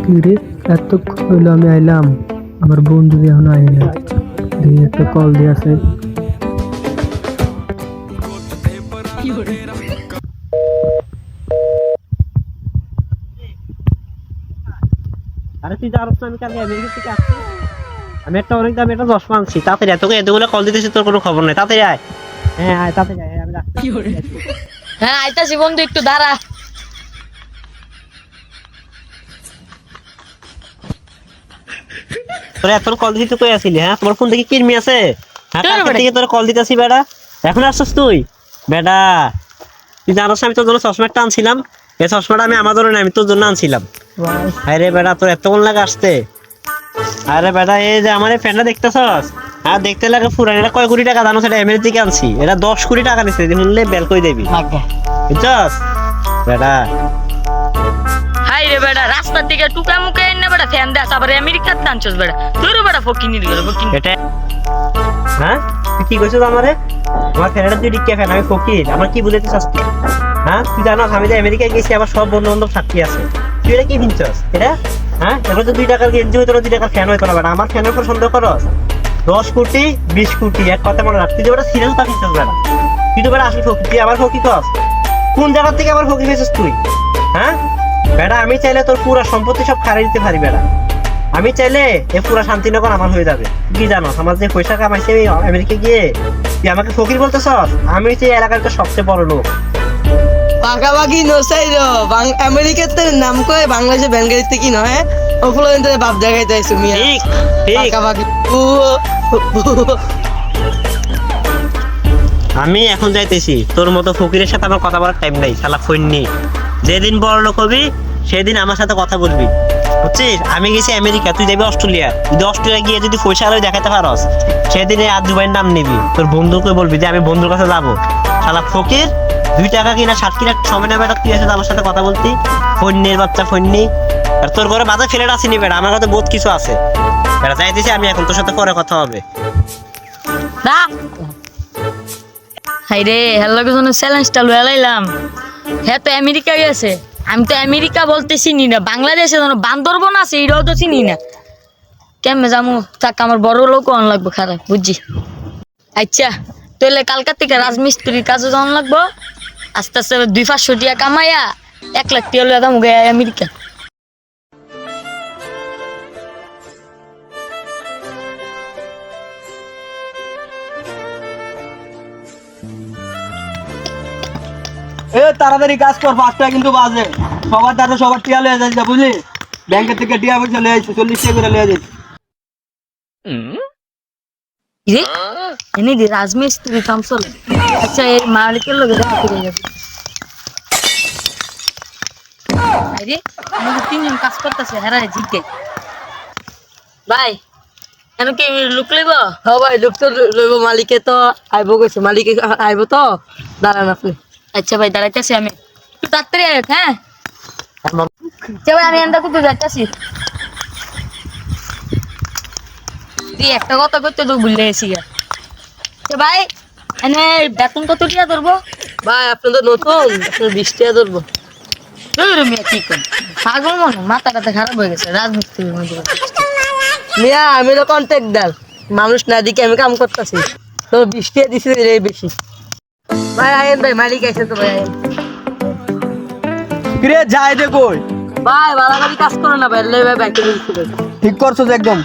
কি রে, এতক্ষণ হইলো আমি আইলাম, আমার বন্ধু এখন আইলে দেখি একটা কল দিয়ে আছে। আরে তুই জানোস না আমি কালকে আমেরিকা থেকে আসছি। আমি একটা অনেক দামি একটা চশমা আনছি। তাড়াতাড়ি আয়, তোকে এতগুলো কল দিতেছি, তোর কোনো খবর নাই। তাড়াতাড়ি আয়। হ্যাঁ আয়, তাড়াতাড়ি আয়, আমি রাখছি। হ্যাঁ আইতাছি বন্ধু, একটু দাঁড়া। তোর এত কল দিতে তুই কই আসিলি? হ্যাঁ, তোমার ফোন থেকে কিরমি আছে? হ্যাঁ, কালকে থেকে তোর কল দিতেছি বেটা। এখন আসছিস তুই বেটা? তুই জানোস আমি তোর জন্য চশমা একটা আনছিলাম। এই চশমাটা আমি আমার জন্য না, আমি তোর জন্য আনছিলাম। আরে বেটা, তোর এতক্ষণ লাগে আসতে? আরে বেটা, এই যে আমার এই ফ্যানটা দেখতেছস? হ্যাঁ, দেখতে লাগে পুরান। এটা কয় কোটি টাকা জানো? সেটা আমেরিকা থেকে আনছি। এটা 10 কোটি টাকা নিচ্ছে, শুনলে বেল কই দেবি, বুঝছস বেটা? হাই রে বেটা, রাস্তার দিকে টুকা মুখে এনে বেটা ফ্যান দেস, আবার আমেরিকার টানছস বেটা। তোর বেটা ফকিনি দিল ফকিনি। এটা হ্যাঁ, তুই কি কইছিস আমারে? আমার ফ্যানটা তুই টিকে ফ্যান, আমি ফকির? আমার কি বুঝাইতে চাস তুই? হ্যাঁ, তুই জানোস আমি যে আমেরিকায় গেছি, আমার সব বন্ধু বান্ধব সাক্ষী আছে। তুই এটা কি কিনছস এটা? হ্যাঁ, এবার তো 2 টাকার গেঞ্জি হইতো না, 2 টাকার ফ্যান হইতো না বেটা। আমার ফ্যানের উপর সন্দেহ করস? 10 কোটি 20 কোটি এক কথা মনে রাখ। তুই যে ওটা সিরিয়াল তা কিনছস বেটা। তুই তো বেটা আসল ফকির। তুই আমার ফকির কস? কোন জায়গা থেকে আমার ফকির হয়েছিস তুই? হ্যাঁ বেটা, আমি চাইলে তোর পুরো সম্পত্তি সব খারিয়ে দিতে পারি বেটা। আমি চাইলে এ পুরো শান্তিনগর আমার হয়ে যাবে। কি জানোস আমার যে পয়সা কামাইছে আমি আমেরিকা গিয়ে? তুই আমাকে ফকির বলতেছস? আমি হচ্ছে এই এলাকার সবচেয়ে বড় লোক। পাকাপাকি নসাইরো আমেরিকাতে নাম কয় বাংলাদেশে ব্যাংকারিতে কি নয় ওগুলো কিন্তু বাপ দেখাইতে আইছো মিয়া। ঠিক ঠিক। পাকাপাকি আমি এখন যাইতেছি, তোর মতো ফকিরের সাথে আমার কথা বলার টাইম নাই। শালা ফইন্নি, যেদিন বড় লোক হবি সেদিন আমার সাথে কথা বলবি, বুঝছিস? আমি গেছি আমেরিকা, তুই যাবি অস্ট্রেলিয়া। যদি অস্ট্রেলিয়া গিয়ে যদি পয়সা আরো দেখাতে পারস, সেদিন এই দুবাইয়ের নাম নিবি, তোর বন্ধুকে বলবি যে আমি বন্ধুর কাছে যাবো। শালা ফকির, 2 টাকা কিনা 60 কিনা সময় নেবে তুই এসে আমার সাথে কথা বলতি? ফন্নির বাচ্চা ফন্নি। আর তোর ঘরে বাজার ফেলে আসিনি বেটা, আমার কাছে বহুত কিছু আছে বেটা। যাইতেছি আমি এখন, তোর সাথে পরে কথা হবে। না হাই রে, হ্যালো কিছু চ্যালেঞ্জটা লয়ে লাইলাম। হ্যাঁ তো আমেরিকা গেছে, আমি তো আমেরিকা বলতে চিনি না। বাংলাদেশে যেন বান্দরবন আছে, এটাও তো চিনি না। কেমনে যাবো? তাকে আমার বড় লোক অন লাগবো, খারাপ বুঝছি। আচ্ছা তাহলে কালকার থেকে রাজমিস্ত্রির কাজে যাওয়ান লাগবো। আস্তে আস্তে 200-500 টাকা কামাইয়া 1 লাখ টাকা লয়ে যাবো আমেরিকা। এ তাড়াতাড়ি কাজ কর, 5টা কিন্তু বাজে। সবার দাদা সবার টিয়া লয়ে যাইছে বুঝলি? ব্যাংকের থেকে টিয়া পয়সা লয়ে আইছে, 40 টাকা করে লয়ে যাইছে। রে এনে দি রাজমিস্ত্রি কাম চলে। আচ্ছা এই মালিকের লগে দেখা করে যাবে। আরে আমাদের 3 জন কাজ করতেছে, হারায় জিকে ভাই কেন কি লোক লইব? হ্যাঁ ভাই, লোক তো লইব, মালিকে তো আইব কইছে, মালিকে আইব তো দাঁড়ান আপনি। আচ্ছা ভাই দাঁড়াইতেছি আমি, একটু তাড়াতাড়ি আয়। হ্যাঁ আচ্ছা ভাই, আমি এন্ডা করতে যাইতেছি। তুই একটা কথা করতে তো ভুলে গেছি। আচ্ছা ভাই, এনে বেতন কত টাকা ধরবো? ভাই আপনি তো নতুন, আপনার 20 টাকা ধরবো। কি কর পাগল মনে, মাথা টাথা খারাপ হয়ে গেছে রাজমিস্ত্রির মধ্যে। মিয়া আমি তো কন্ট্রাক্টর, মানুষ না দিকে আমি কাম করতেছি, তো 20 টাকা দিছি রে বেশি। ভাই আইন ভাই, মালিক আইছে তো ভাই আইন। কিরে যাই দে কই? ভাই বাড়াবাড়ি কাজ করে না ভাই, লে ভাই ব্যাংকে দিছি। ঠিক করছস একদম।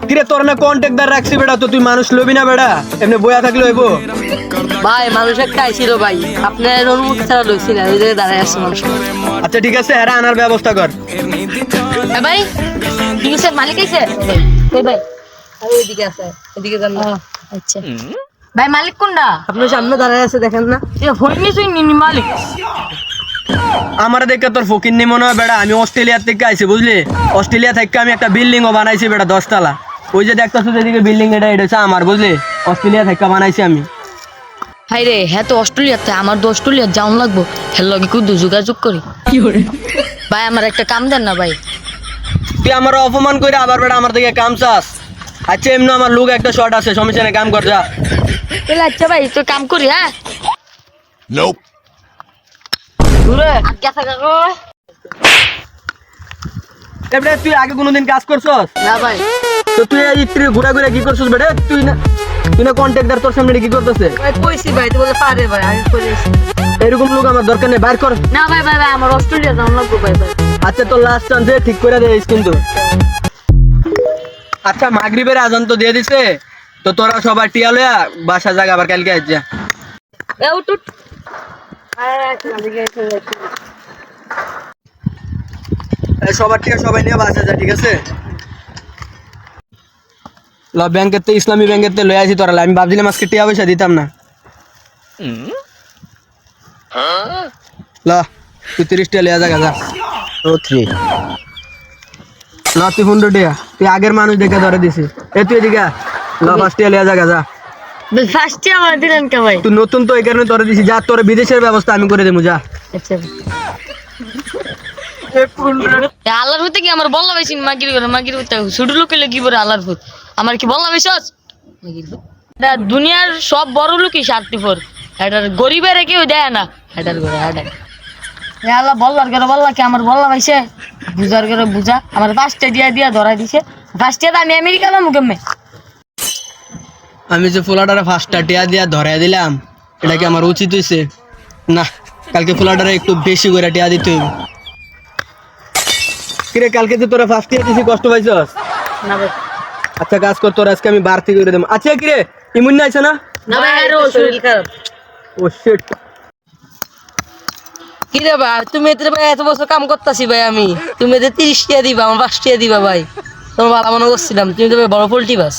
কিরে তোর না কন্ট্রাক্টর রাখছি বেটা, তো তুই মানুষ লবি না বেটা? এমনি বয়া থাকলে হইব? ভাই মানুষ একটা আইছিল ভাই, আপনার অনুমতি ছাড়া লইছি না, ওই জায়গায় দাঁড়ায় আছে মানুষ। আচ্ছা ঠিক আছে, এরা আনার ব্যবস্থা কর। ভাই ঠিক আছে, মালিক আইছে এই ভাই। আরে এদিকে আছে, এদিকে যান না। আচ্ছা ভাই, মালিক কোনটা? আপনার সামনে দাঁড়ায় আছে দেখেন না? ফোন নিয়েছি মালিক। আমার দেখে তোর ফকির নি মনে হয় বেটা। আমি অস্ট্রেলিয়া থেকে আইছি বুঝলি? অস্ট্রেলিয়া থেকে আমি একটা বিল্ডিংও বানাইছি বেটা, 10 তলা। ওই যে দেখতেছ যেদিকে বিল্ডিং, এটা হচ্ছে আমার বুঝলি? অস্ট্রেলিয়া থেকে বানাইছি আমি। হাই রে, হ্যাঁ তো অস্ট্রেলিয়াতে, আমার তো অস্ট্রেলিয়া যাওয়ান লাগবো। হ্যাঁ লগে কুদু যোগাযোগ করি। ভাই আমার একটা কাম দেন না ভাই। তুই আমার অপমান করে আবার বেটা আমার থেকে কাম চাস? আচ্ছা এমনি আমার লোক একটা শর্ট আছে, সমস্যা নেই, কাম কর যা। তাহলে আচ্ছা ভাই তো কাম করি। হ্যাঁ দূরে আজ্ঞা থাকা গো। এবারে তুই আগে কোনোদিন কাজ করছস? না ভাই তো তুই এই ইত্রি ঘুরা ঘুরা কি করছস বেটা? তুই না কন্ট্রাক্টর, তোর সামনে কি করতেছে? ভাই কইছি ভাই তুই বলে পারে ভাই আমি কইছি এরকম লোক আমার দরকার নেই, বাইর কর। না ভাই ভাই ভাই আমার অস্ট্রেলিয়া যাওয়া লাগবে ভাই ভাই। আচ্ছা তোর লাস্ট চান্সে ঠিক করে দেইস কিন্তু। আচ্ছা মাগরিবের আজান তো দিয়ে দিছে, তো তোরা সবাই টিয়া লইয়া বাসা জায়গা আবার কালকে আইস যা। এ উঠ এই সবার টিয়া সবাই নিয়ে বাসা যা, ঠিক আছে? ল ব্যাংকের তে ইসলামী ব্যাংকের তে লই আসি তোরা, আমি ভাবছিলাম আজকে টিয়া পয়সা দিতাম না। ল তুই 30 টিয়া লইয়া জায়গা যা। 3 ল তুই 15 টিয়া, তুই আগের মানুষ দেখে ধরে দিছি। এ তুই এদিকে আয়। ল 5 টিয়া লইয়া জায়গা যা। ফার্স্টে আমার দিলেন কে ভাই? তুই নতুন তো এই কারণে ধরে দিছি, যা তোর বিদেশের ব্যবস্থা আমি করে দেবো যা। আচ্ছা আল্লাহর ভূতে কি আমার বললা বেশি মাগির করে মাগির ভূতে ছোট লোকে লেগে পড়ে আল্লাহর ভূত আমার কি বললা বেশস দুনিয়ার সব বড় লোকই স্বার্থপর এটার গরিবের কেউ দেয় না এটার করে এটাই আল্লাহ বললার করে বললা কি আমার বললা ভাইছে বুঝার করে বুঝা আমার 5টা দিয়া ধরাই দিছে 5টা আমি আমেরিকা যাবো কেমনে আমি যে ফুলাটারে 5টা টিয়া দিয়া ধরাই দিলাম, এটা কি আমার উচিত হইছে? না, কালকে ফুলাটারে একটু বেশি করে টিয়া দিতে হইবে। কিরে কালকে যে তোরা 5 টিয়া দিছি, কষ্ট পাইছস? না ভাই আচ্ছা কাজ কর, তোর আজকে আমি বাড়তি করে দেব। আচ্ছা কিরে ইমুন না আইছে না? না ভাই আরো শরীর খারাপ ও শিট। কি রে ভাই তুমি এতে ভাই এত বছর কাম করতেছি ভাই আমি, তুমি এতে 30 টিয়া দিবা আমার 5 টিয়া দিবা ভাই, তোমার ভালো মনে করছিলাম তুমি তো ভাই বড় পোল্টি বাস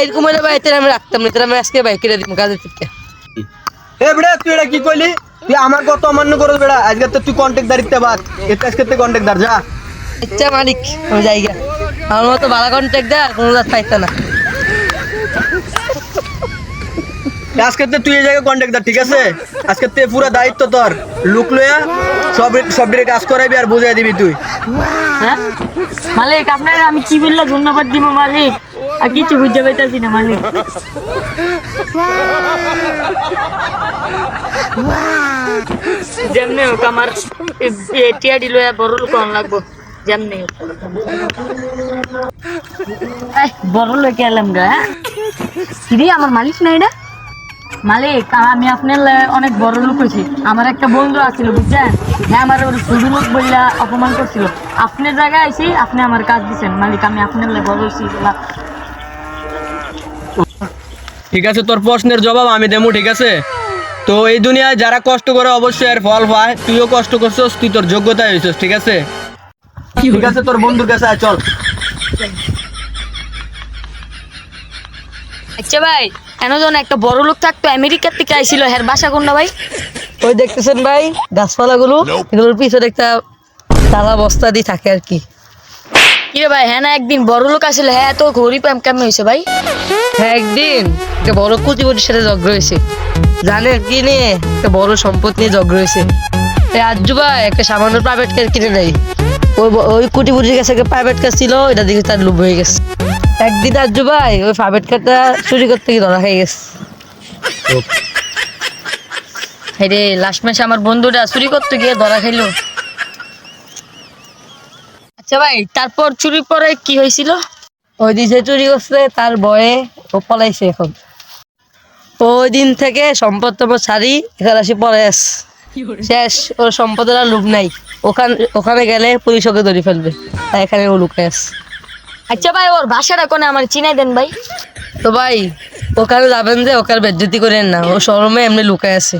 এরকম হলে ভাই এতে আমি রাখতাম না, আমি আজকে ভাই কেটে দিব কাজের থেকে। এ বেটা তুই এটা কি কইলি? তুই আমার কত অমান্য করছ বেটা? আজকে তো তুই কন্টাক্ট দাঁড়িতে বাদ, এর কাছ থেকে কন্টাক্ট দাঁড় যা। আচ্ছা মালিক আমি যাইগা, আমার মতো ভালো কন্ট্যাক্ট দেয় কোনো জাত পাইতা না। আজকে তো তুই এই জায়গায় কন্টাক্ট দাঁড়, ঠিক আছে? আজকে তে পুরো দায়িত্ব তোর, লুক লইয়া সব দিকে কাজ করাইবি আর বুঝাই দিবি তুই। হ্যাঁ মালিক আপনার আমি কি বললে ধন্যবাদ দিব মালিক আর কিছু বুঝতে পাইতাছি না মালিক যেমনি হোক আমার টিয়াডি লয়া বড় লোক হন লাগবো যেমনি হোক বড় লোক এলাম গা কিরে আমার মালিক না এটা মালিক আমি আপনার অনেক বড় লোক হয়েছি আমার একটা বন্ধু আছিল বুঝছেন হ্যাঁ আমার শুধু লোক বললা অপমান করছিল আপনার জায়গায় আইসি আপনি আমার কাজ দিচ্ছেন মালিক আমি আপনার বড় হয়েছি ঠিক আছে তোর প্রশ্নের জবাব আমি দেবো, ঠিক আছে? তো এই দুনিয়ায় যারা কষ্ট করে অবশ্যই এর ফল পায়, তুইও কষ্ট করছিস, তুই তোর যোগ্যতায় হয়েছিস, ঠিক আছে? ঠিক আছে তোর বন্ধুর কাছে আয়, চল। আচ্ছা ভাই এমন একটা বড় লোক থাকতো আমেরিকার থেকে আইছিল হের বাসা কোনটা ভাই ওই দেখতেছেন ভাই গাছপালাগুলো, এগুলোর পিছনে একটা তালা বস্তা দিয়ে থাকে আর কি। কিরে ভাই হ্যাঁ না একদিন বড় লোক আসলে হ্যাঁ তো গরিব কেমন হয়েছে ভাই হ্যাঁ একদিন একটা বড় কোটিপতির সাথে ঝগড়া হয়েছে, জানেন কি নিয়ে? একটা বড় সম্পদ নিয়ে ঝগড়া হয়েছে। আজু ভাই একটা সামান্য প্রাইভেট কার কিনে নেই, ওই কোটিপতির কাছে একটা প্রাইভেট কার ছিল, এটা দেখে তার লোভ হয়ে গেছে। একদিন আজু ভাই ওই প্রাইভেট কারটা চুরি করতে গিয়ে ধরা খেয়ে গেছে। রে লাস্ট মাসে আমার বন্ধুটা চুরি করতে গিয়ে ধরা খাইলো। আচ্ছা ভাই তারপর চুরি পরে কি হয়েছিল? ওই দিন সে চুরি করছে তার ভয়ে ও পলাইছে, এখন ওই দিন থেকে সম্পদ তোমার ছাড়ি এখানে আসি পরে শেষ, ওর সম্পদের আর লোভ নাই, ওখানে গেলে পুলিশ ওকে ধরে ফেলবে, তাই এখানে ও লুকায় আছে। আচ্ছা ভাই ওর ভাষাটা কোনে আমার চিনাই দেন ভাই। তো ভাই ওখানে যাবেন যে ওখানে বেজ্জতি করেন না, ও শরমে এমনি লুকায় আছে।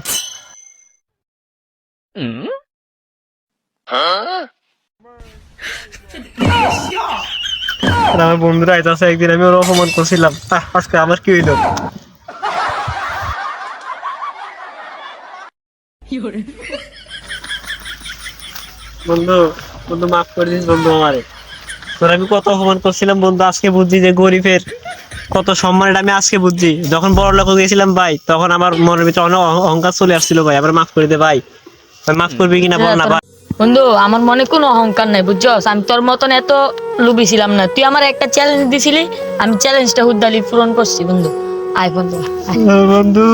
আমার বন্ধুরা আইতাছে, একদিন আমি ওর অপমান করছিলাম, আজকে আমার কি হইলো? বন্ধু বন্ধু মাফ করে দিস বন্ধু আমারে, তোর আমি কত অপমান করছিলাম বন্ধু, আজকে বুঝছি যে গরিবের কত সম্মান, এটা আমি আজকে বুঝছি। যখন বড় লোক গেছিলাম ভাই তখন আমার মনের ভিতরে অনেক অহংকার চলে আসছিল ভাই, আবার মাফ করে দে ভাই, মাফ করবি কিনা বল না ভাই। বন্ধু আমার মনে কোনো অহংকার নাই বুঝছস, আমি তোর মতন এত লুবি ছিলাম না, তুই আমার একটা চ্যালেঞ্জ দিছিলি, আমি চ্যালেঞ্জটা হুদ্দালি পূরণ করছি বন্ধু। আয় বন্ধু আয়। বন্ধু